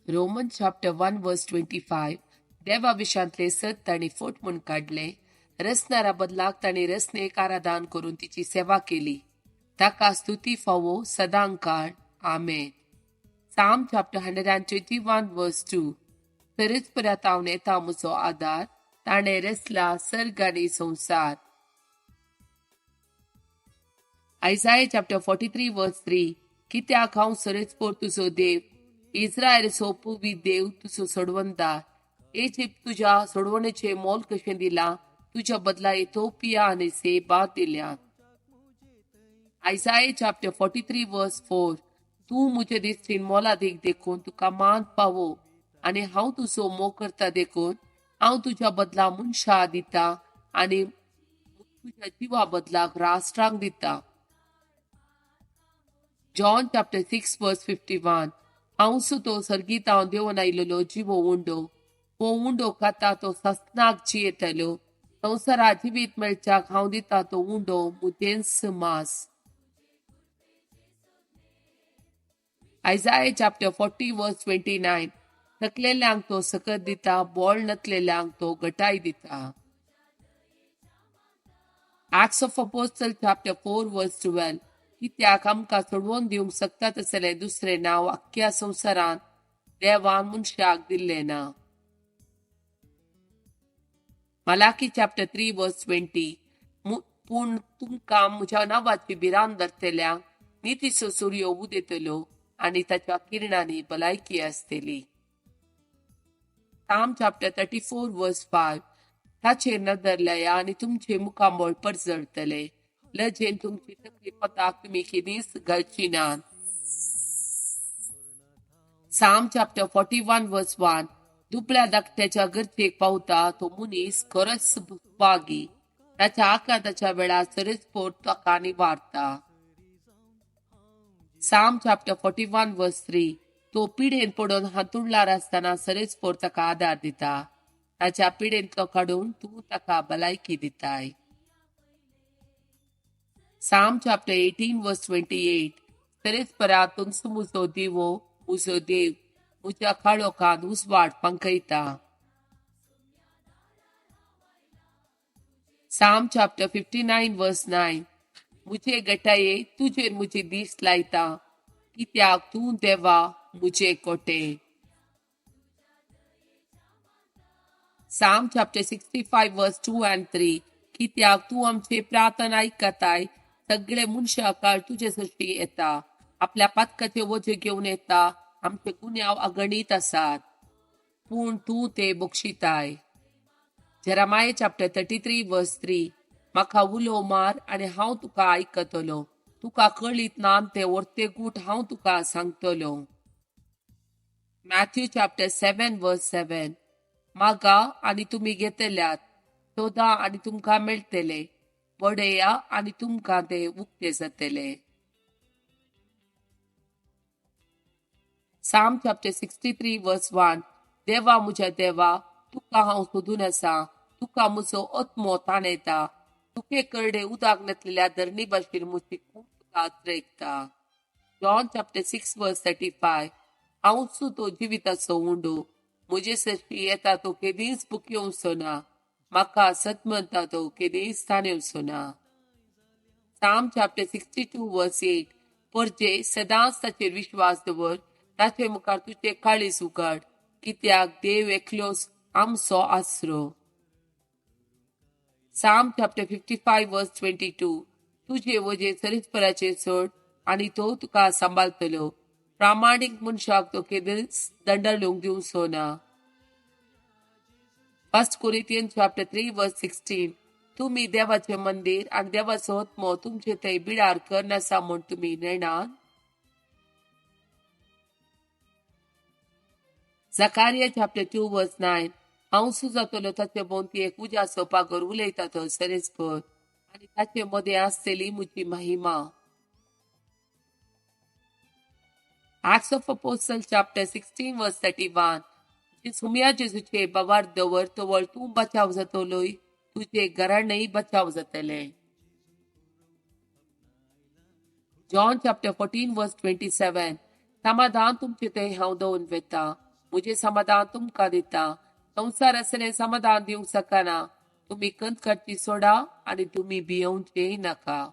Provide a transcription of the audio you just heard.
Roman chapter 1 वर्स 25. देवा विशांतले सत ताणी फोट म्हूण काढले. रसनारा बदलाक ताणी रसनेक आराधन करून तिची सेवा केली. ताका स्तुती फावो सदांकाळ. आमेन. Psalm chapter 121 verse 2. परस्परात हांव येता म्हजो आदार. ताणे रचला सर्ग आनी संसार. Isaiah chapter 43 verse 3. कित्याक हांव सरस्पोर तुजो देव, इस्रायल सोपूवी देव तुजो सोडवंदार. इजिप्त तुझ्या सोडवणेचे मोल कशें दिला, तुझ्या बदला इथिओपिया आनी सेबा दिल्यात. Isaiah chapter 43 verse 4. तू मुझे दिसतीन मोलादीक देखून तुका मान पावो, आनी हांव तुजो मोग करता देखून हांव तुझ्या बदला मनशा दिता आनी तुझ्या जिवा बदलाक राष्ट्रांक दिता. John chapter 6 verse 51. हांव सुतो सर्गीत हांव देवन आयिल्लो जिवो उंडो. वो उंडो खाता तो सस्नाक जियेतलो. संवसारा जिवीत मेळच्याक हांव दिता तो उंडो मुदेंस मास. Isaiah chapter 40 verse 29. थकलेल्यांक तो सकत दिता, बोळ नतलेल्यांक तो घटाय दिता. Acts of Apostles chapter 4 verse 12. कित्याक आमकां सोडवून दिवंक शकता तसले दुसरे नांव आख्ख्या संवसारांत देवान मनशाक दिल्ले ना. Malachi chapter 3 verse 20. पूण तुमकां म्हज्या नांवाची भिरांत धरतल्यांक नितीचो सूर्य उदेतलो आनी ताच्या किरणांनी भलायकी आसतली. Psalm chapter 34 verse 5. ताचेर नदर लाया आनी तुमचे मुखांबळ परजळतले. लजेन तुमची तकली पताक तुमी केदींच घालची नात. Psalm chapter 41 verse 1. दुबळ्या धाकट्याच्या गरजेक पावता तो मनीस खरोच सुभागी. ताच्या आकांताच्या वेळार सरस्पोर ताका निवारता. Psalm chapter 41 verse 3. तो पिडेन पडून हातुडलार आसतना सरस्पोर ताका आदार दिता. ताच्या पिडेंतलो काडून तूं ताका भलायकी दिताय. Psalm chapter 18 verse 28. सरस्परात तुमचो म्हजो दिवो, म्हजो देव, म्हज्या काळोखांत उजवाड पंखयता. Psalm chapter 59 verse 9. मुझे गटाये तुझेर मुझे दीस लायता, कित्याक तूं देवा मुझे कोटे. Psalm chapter 65 verse 2 and 3. कित्याक तूं आमचे प्रार्थना आयकताय. सगळे मनशाकाळ तुझे सृश्टी येता. आपल्या पातकाचे वजे घेवन येता. आमचे गुन्यांव अगणित आसात, पूण तूं ते बक्षिताय. Jeremiah chapter 33 verse 3. म्हाका उलो मार आनी हांव तुका आयकतलो. तुका कळीत ना ते वर्ते गूट हांव तुका सांगतलो. Matthew chapter 7 verse 7. मागा आनी तुमी घेतल्यात, सोदा आनी तुमकां मेळटले, वडया आनी तुमकां ते उक्ते जातले. Psalm chapter 63 verse 1. देवा म्हज्या देवा, तुका हांव सोदून आसा. तुका म्हजो आत्मो ताणयता. तुके करडे उदाक नतलेल्या धरणी भाशेर म्हजी खूब तुका आश्रयता. John chapter 6 verse 35. हांव सुतो जिविताचो उंडो. म्हजे सृश्टी येता तो केदींच बुकिवचो ना. म्हाका सत म्हणटा तो केदींच ताणेवचो ना. Psalm chapter 62 verse 8. परजे सदांच ताचेर विश्वास दवर. ताचे मुखार तुझे काळीज उगड, कित्याक देव एकलोच आमचो आसरो. Psalm chapter 55 verse 22. तुझे वजे सरस्पराचेर सोड आनी तो तुका सांबाळतलो. प्रामाणीक मनशाक तो केदींच दंडळूंक दिवचो ना. 1 Corinthians chapter 3 verse 16. तुम्ही देवाचे मंदिर आनी देवाचो आत्मो तुमचे थंय बिडार करनासा म्हूण तुमी नेणात. Zechariah chapter 2 verse 9. हांव सुजातलो ताचे भोंवती एक उज्याचो पागोर उलयता तो सरस्पोर आनी ताचे मदें आसतली म्हजी महिमा. Acts of Apostles chapter 16 verse 31. सुम्या जेजूचे बावार दवर तवळ तूं बचाव जातलोय, तुझे घराणेय बचाव जातले. John chapter 14 verse 27. समाधान तुमचे थंय हांव दवरून वेता. मुझे समाधान तुमका दिता. संसार असणे समाधान दिवंक शकना. तुम्ही कणखरची सोडा आणि तुम्ही भियेवचे नाका.